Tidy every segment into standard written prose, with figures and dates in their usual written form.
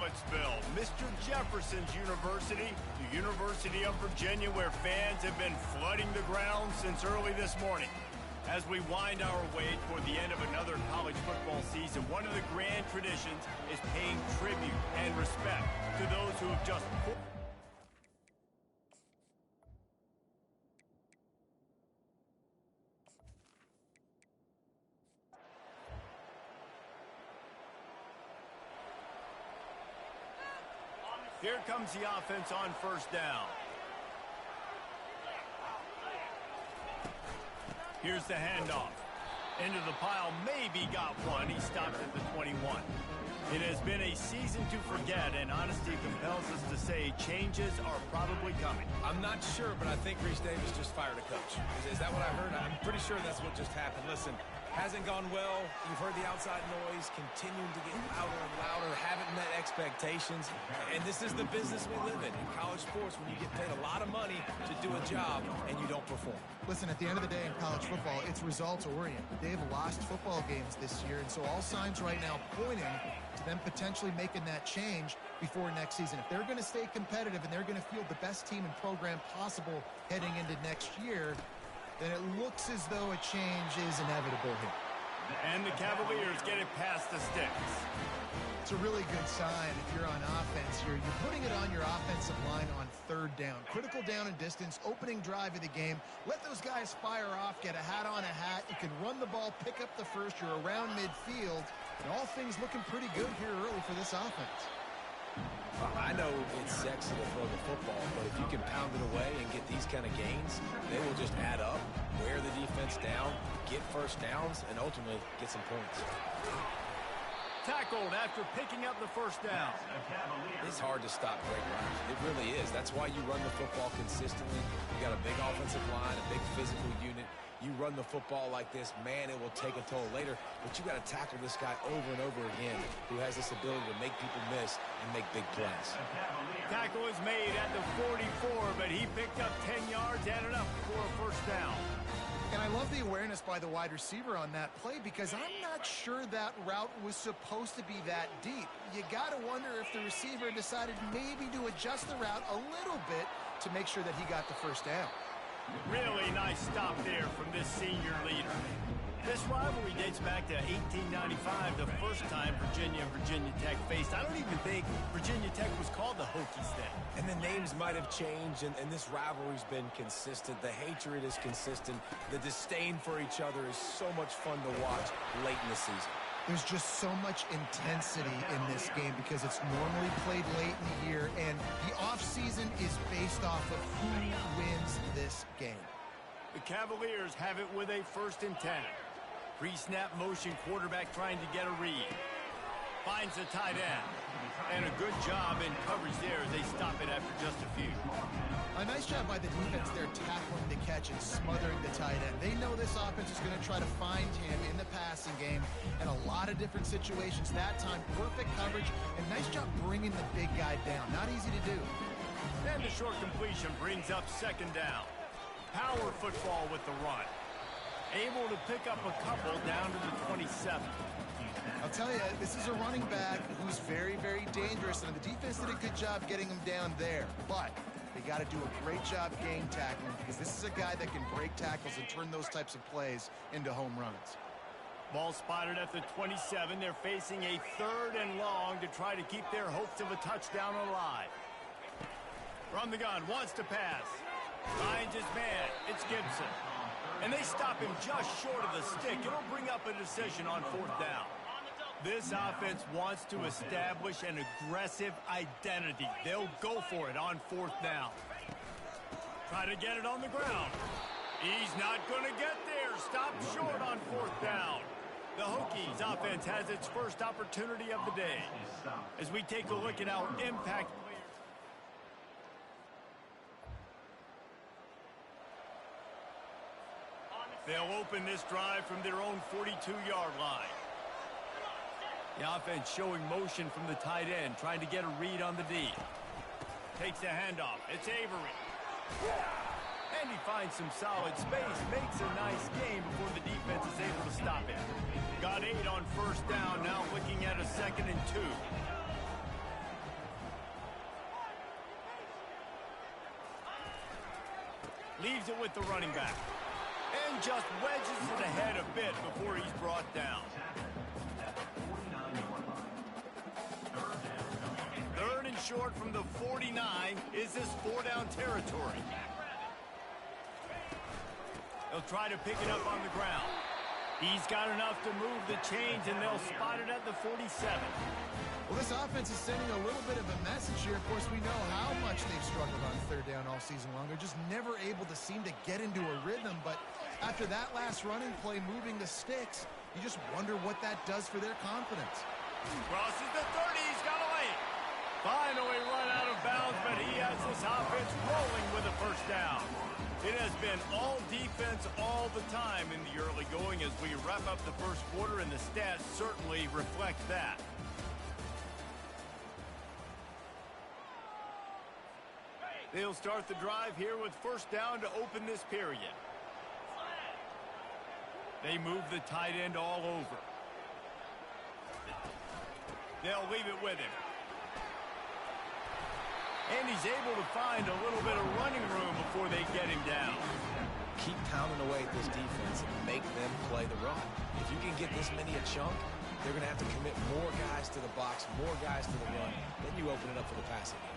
Charlottesville, Mr. Jefferson's University, the University of Virginia, where fans have been flooding the ground since early this morning. As we wind our way toward the end of another college football season, one of the grand traditions is paying tribute and respect to those who have just... Here comes the offense on first down. Here's the handoff. Into the pile, maybe got one. He stopped at the 21. It has been a season to forget, and honesty compels us to say changes are probably coming. I'm not sure, but I think Reese Davis just fired a coach. Is that what I heard? I'm pretty sure that's what just happened. Listen, hasn't gone well. You've heard the outside noise, continuing to get louder and louder, haven't met expectations. And this is the business we live in college sports, when you get paid a lot of money to do a job and you don't perform. Listen, at the end of the day in college football, it's results-oriented. They've lost football games this year, and so all signs right now pointing to them potentially making that change before next season. If they're going to stay competitive and they're going to field the best team and program possible heading into next year, then it looks as though a change is inevitable here. And the Cavaliers get it past the sticks. It's a really good sign if you're on offense here. You're putting it on your offensive line on third down. Critical down and distance, opening drive of the game. Let those guys fire off, get a hat on a hat. You can run the ball, pick up the first. You're around midfield. And all things looking pretty good here early for this offense. I know it's sexy to throw the football, but if you can pound it away and get these kind of gains, they will just add up, wear the defense down, get first downs, and ultimately get some points. Tackled after picking up the first down. It's hard to stop great runners. It really is. That's why you run the football consistently. You got a big offensive line, a big physical unit. You run the football like this, man, it will take a toll later. But you got to tackle this guy over and over again who has this ability to make people miss and make big plays. Tackle is made at the 44, but he picked up 10 yards and enough for a first down. And I love the awareness by the wide receiver on that play because I'm not sure that route was supposed to be that deep. You got to wonder if the receiver decided maybe to adjust the route a little bit to make sure that he got the first down. Really nice stop there from this senior leader. This rivalry dates back to 1895, the first time Virginia and Virginia Tech faced. I don't even think Virginia Tech was called the Hokies then. And the names might have changed, and this rivalry's been consistent. The hatred is consistent. The disdain for each other is so much fun to watch late in the season. There's just so much intensity in this game because it's normally played late in the year, and the offseason is based off of who wins this game. The Cavaliers have it with a 1st and 10. Pre-snap motion, quarterback trying to get a read. Finds the tight end. And a good job in coverage there as they stop it after just a few. A nice job by the defense there tackling the catch and smothering the tight end. They know this offense is going to try to find him in the passing game in a lot of different situations. That time, perfect coverage and nice job bringing the big guy down. Not easy to do. And the short completion brings up 2nd down. Power football with the run. Able to pick up a couple down to the 27. I'll tell you, this is a running back who's very, very dangerous, and the defense did a good job getting him down there. But they got to do a great job game tackling because this is a guy that can break tackles and turn those types of plays into home runs. Ball spotted at the 27. They're facing a 3rd and long to try to keep their hopes of a touchdown alive. From the gun, wants to pass. Finds his man. It's Gibson. And they stop him just short of the stick. It'll bring up a decision on 4th down. This offense wants to establish an aggressive identity. They'll go for it on 4th down. Try to get it on the ground. He's not going to get there. Stop short on 4th down. The Hokies offense has its first opportunity of the day. As we take a look at our impact players. They'll open this drive from their own 42-yard line. The offense showing motion from the tight end, trying to get a read on the D. Takes a handoff. It's Avery. And he finds some solid space, makes a nice game before the defense is able to stop it. Got 8 on 1st down, now looking at a 2nd and 2. Leaves it with the running back. And just wedges it ahead a bit before he's brought down. Third and short from the 49. Is this 4-down territory? They'll try to pick it up on the ground. He's got enough to move the chains, and they'll spot it at the 47. Well, this offense is sending a little bit of a message here. Of course, we know how much they've struggled on third down all season long. They're just never able to seem to get into a rhythm. But after that last running play, moving the sticks, you just wonder what that does for their confidence. Crosses the 30. He's got a lane. Finally run out of bounds, but he has this offense rolling with a first down. It has been all defense all the time in the early going as we wrap up the first quarter, and the stats certainly reflect that. They'll start the drive here with first down to open this period. They move the tight end all over. They'll leave it with him. And he's able to find a little bit of running room before they get him down. Keep pounding away at this defense and make them play the run. If you can get this many a chunk, they're going to have to commit more guys to the box, more guys to the run. Then you open it up for the passing game.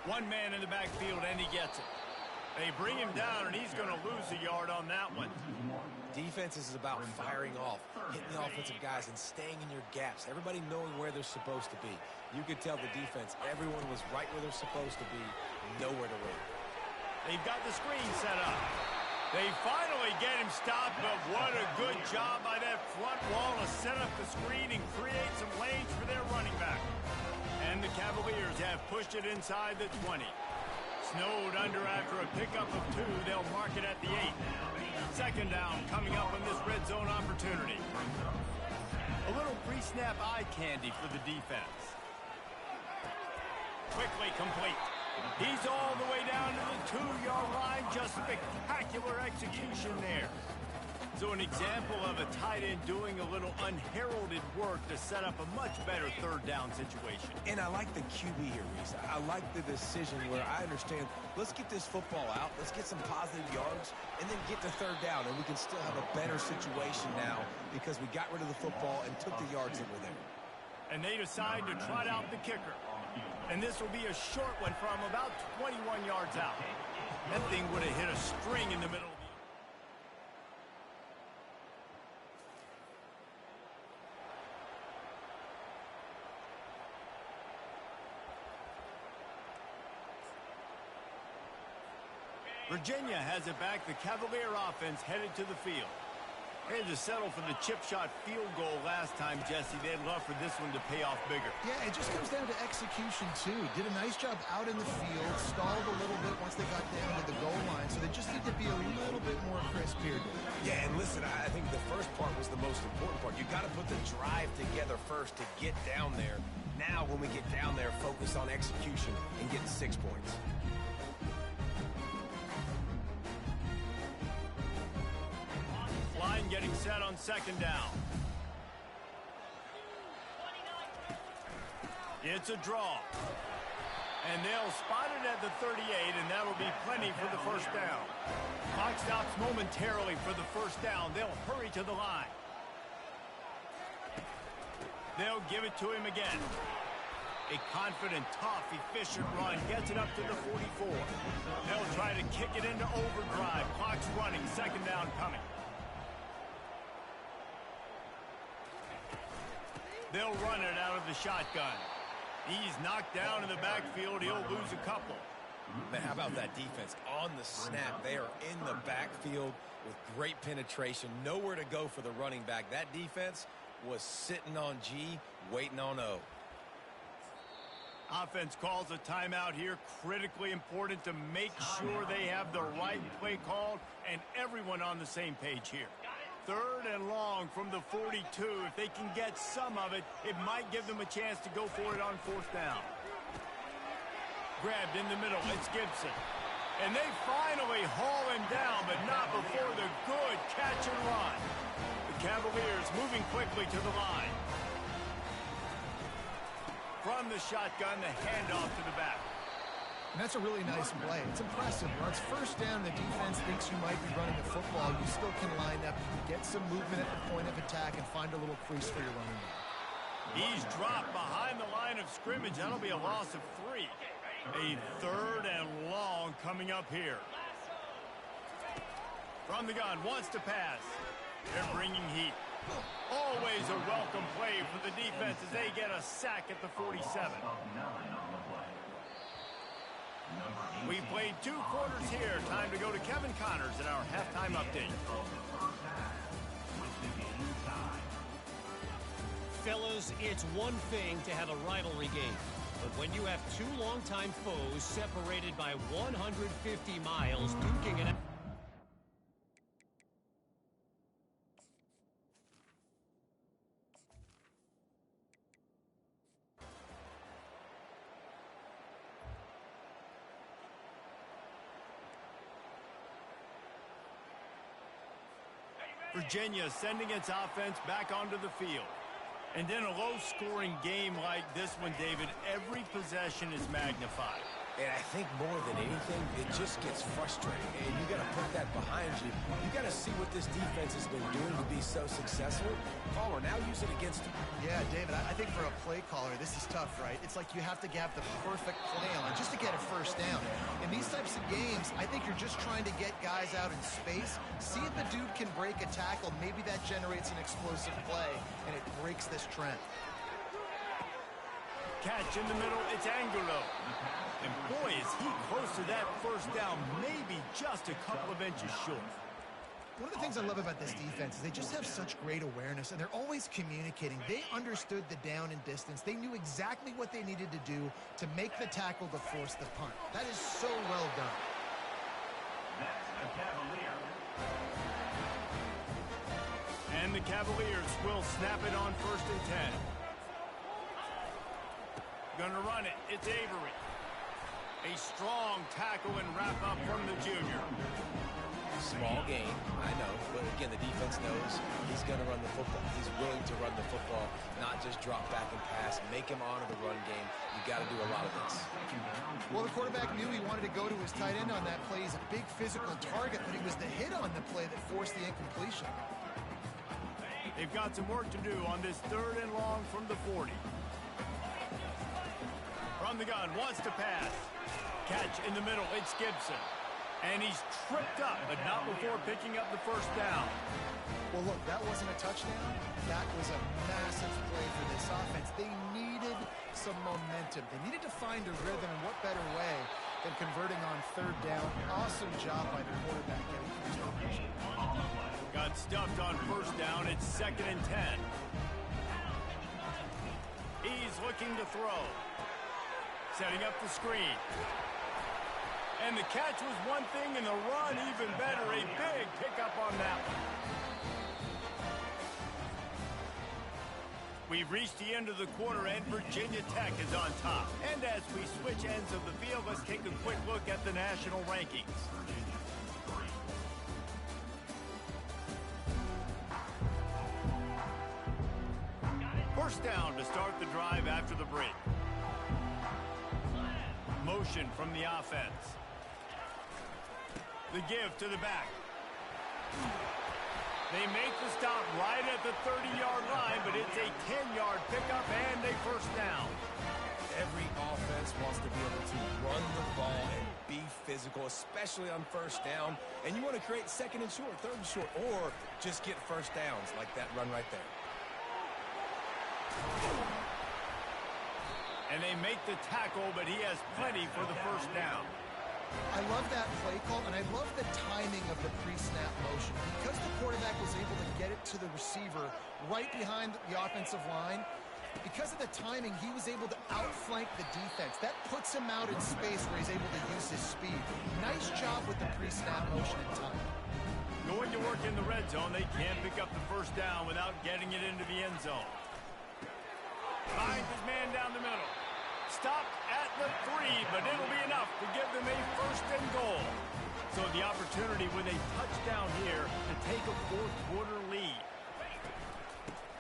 One man in the backfield, and he gets it. They bring him down, and he's going to lose a yard on that one. Defense is about firing off, hitting the offensive guys, and staying in your gaps. Everybody knowing where they're supposed to be. You could tell the defense, everyone was right where they're supposed to be, nowhere to run. They've got the screen set up. They finally get him stopped, but what a good job by that front wall to set up the screen and create some lanes for their running back. And the Cavaliers have pushed it inside the 20. Snowed under after a pickup of 2. They'll mark it at the 8. Second down coming up on this red zone opportunity. A little pre-snap eye candy for the defense. Quickly complete. He's all the way down to the 2-yard line. Just spectacular execution there. So an example of a tight end doing a little unheralded work to set up a much better third down situation. And I like the QB here, Reese. I like the decision where I understand, let's get this football out, let's get some positive yards, and then get to third down, and we can still have a better situation now because we got rid of the football and took the yards that were there. And they decide to trot out the kicker. And this will be a short one from about 21 yards out. That thing would have hit a string in the middle. Virginia has it back. The Cavalier offense headed to the field. They had to settle for the chip shot field goal last time, Jesse. They'd love for this one to pay off bigger. Yeah, it just comes down to execution, too. Did a nice job out in the field, stalled a little bit once they got down to the goal line, so they just need to be a little bit more crisp here. Yeah, and listen, I think the first part was the most important part. You got to put the drive together first to get down there. Now, when we get down there, focus on execution and getting 6 points. Line getting set on second down. It's a draw. And they'll spot it at the 38, and that'll be plenty for the first down. Clock stops momentarily for the first down. They'll hurry to the line. They'll give it to him again. A confident, tough, efficient run gets it up to the 44. They'll try to kick it into overdrive. Clock's running. Second down coming. They'll run it out of the shotgun. He's knocked down in the backfield. He'll lose a couple. Man, how about that defense? On the snap, they are in the backfield with great penetration. Nowhere to go for the running back. That defense was sitting on G, waiting on O. Offense calls a timeout here. Critically important to make sure they have the right play called and everyone on the same page here. Third and long from the 42. If they can get some of it, it might give them a chance to go for it on fourth down. Grabbed in the middle. It's Gibson. And they finally haul him down, but not before the good catch and run. The Cavaliers moving quickly to the line. From the shotgun, the handoff to the back. And that's a really nice play. It's impressive. When it's first down, the defense thinks you might be running a football. You still can line up, you can get some movement at the point of attack and find a little crease for your running back. He's dropped behind the line of scrimmage. That'll be a loss of 3. A 3rd and long coming up here. From the gun, wants to pass. They're bringing heat. Always a welcome play for the defense as they get a sack at the 47. We played 2 quarters here. Time to go to Kevin Connors in our halftime update. Fellas, it's one thing to have a rivalry game, but when you have 2 longtime foes separated by 150 miles duking it out. Virginia sending its offense back onto the field. And in a low-scoring game like this one, David, every possession is magnified. And I think more than anything, it just gets frustrating. And you got to put that behind you. You got to see what this defense has been doing to be so successful. Caller, now use it against them. Yeah, David, I think for a play caller, this is tough, right? It's like you have to have the perfect play on just to get a first down. In these types of games, I think you're just trying to get guys out in space, see if the dude can break a tackle. Maybe that generates an explosive play, and it breaks this trend. Catch in the middle, it's Angulo. And boy, is he close to that first down, maybe just a couple of inches short. One of the things I love about this defense is they just have such great awareness, and they're always communicating. They understood the down and distance. They knew exactly what they needed to do to make the tackle to force the punt. That is so well done. And the Cavaliers will snap it on 1st and 10. Gonna run it. It's Avery. A strong tackle and wrap up from the junior. Small game, I know, but again, the defense knows he's going to run the football. He's willing to run the football, not just drop back and pass, make him honor the run game. You got to do a lot of this. Well, the quarterback knew he wanted to go to his tight end on that play. He's a big physical target, but it was the hit on the play that forced the incompletion. They've got some work to do on this 3rd and long from the 40. From the gun, wants to pass. Catch in the middle, it's Gibson. And he's tripped up, but not before picking up the first down. Well, look, that wasn't a touchdown. That was a massive play for this offense. They needed some momentum. They needed to find a rhythm, and what better way than converting on 3rd down. Awesome job by the quarterback getting through his progression. Got stuffed on 1st down. It's 2nd and 10. He's looking to throw. Setting up the screen. And the catch was one thing, and the run even better. A big pickup on that one. We've reached the end of the quarter, and Virginia Tech is on top. And as we switch ends of the field, let's take a quick look at the national rankings. First down to start the drive after the break. Motion from the offense. The give to the back. They make the stop right at the 30-yard line, but it's a 10-yard pickup and a first down. Every offense wants to be able to run the ball and be physical, especially on 1st down. And you want to create 2nd and short, 3rd and short, or just get first downs like that run right there. And they make the tackle, but he has plenty for the first down. I love that play call, and I love the timing of the pre-snap motion. Because the quarterback was able to get it to the receiver right behind the offensive line, because of the timing, he was able to outflank the defense. That puts him out in space where he's able to use his speed. Nice job with the pre-snap motion and timing. Going to work in the red zone, they can't pick up the first down without getting it into the end zone. Finds his man down the middle. Stopped at the 3, but it'll be enough to give them a 1st and goal. So the opportunity with a touchdown here to take a 4th quarter lead.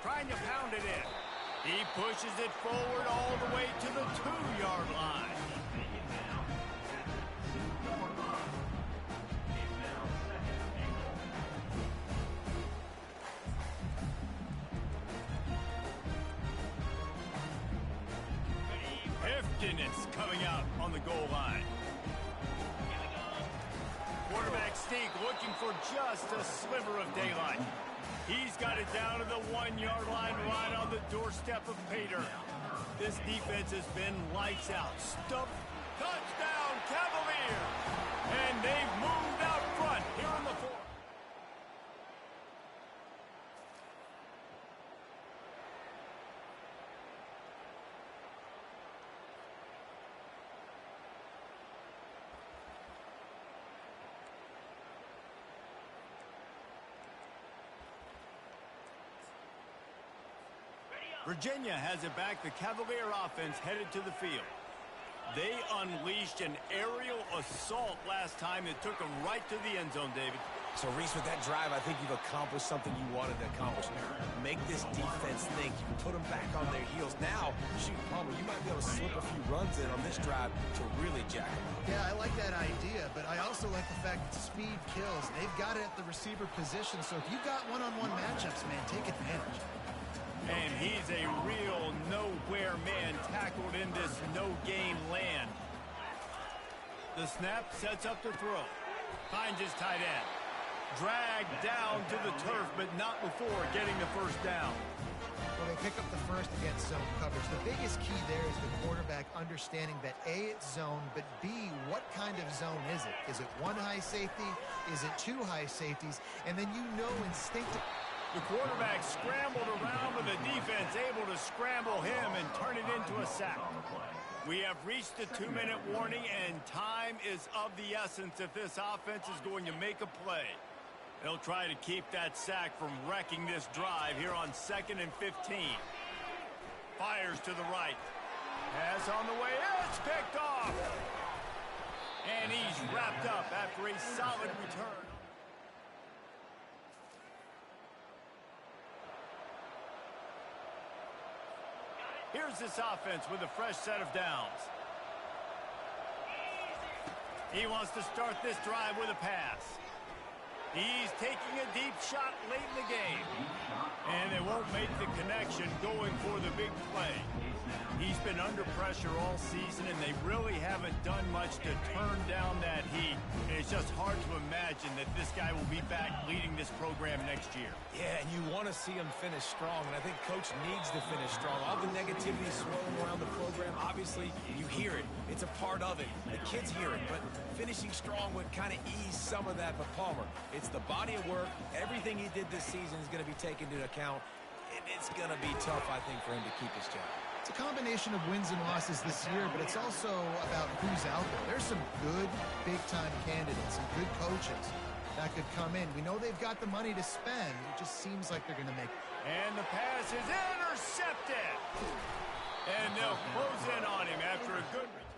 Trying to pound it in. He pushes it forward all the way to the 2-yard line. coming out on the goal line. Quarterback sneak looking for just a sliver of daylight. He's got it down to the 1-yard line right on the doorstep of Pater. This defense has been lights out. Stump. Touchdown, Cavalier. And they've moved out front here in the fourth. Virginia has it back. The Cavalier offense headed to the field. They unleashed an aerial assault last time that took them right to the end zone, David. So, Reese, with that drive, I think you've accomplished something you wanted to accomplish. Make this defense think. You put them back on their heels. Now, shoot, Palmer, you might be able to slip a few runs in on this drive to really jack them. Yeah, I like that idea, but I also like the fact that speed kills. They've got it at the receiver position, so if you got one-on-one matchups, man, take advantage. And he's a real nowhere man tackled in this no-gain land. The snap sets up the throw. Finds his tight end. Dragged down to the turf, but not before getting the first down. Well, they pick up the first against zone coverage. The biggest key there is the quarterback understanding that A, it's zone, but B, what kind of zone is it? Is it one high safety? Is it two high safeties? And then you know instinctively. The quarterback scrambled around, but the defense able to scramble him and turn it into a sack. We have reached the 2-minute warning, and time is of the essence if this offense is going to make a play. They'll try to keep that sack from wrecking this drive here on 2nd and 15. Fires to the right. Pass on the way. It's picked off. And he's wrapped up after a solid return. Here's this offense with a fresh set of downs. He wants to start this drive with a pass. He's taking a deep shot late in the game. And they won't make the connection going for the big play. He's been under pressure all season, and they really haven't done much to turn down that heat. And it's just hard to imagine that this guy will be back leading this program next year. Yeah, and you want to see him finish strong, and I think Coach needs to finish strong. All the negativity swirling around the program, obviously, you hear it. It's a part of it. The kids hear it, but finishing strong would kind of ease some of that. But Palmer, it's the body of work. Everything he did this season is going to be taken into account. And it's going to be tough, I think, for him to keep his job. It's a combination of wins and losses this year, but it's also about who's out there. There's some good big-time candidates, some good coaches that could come in. We know they've got the money to spend. It just seems like they're going to make it. And the pass is intercepted. And they'll close in on him after a good return.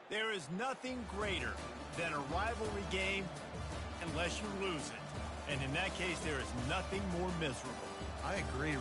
There is nothing greater than a rivalry game unless you lose it. And in that case, there is nothing more miserable. I agree.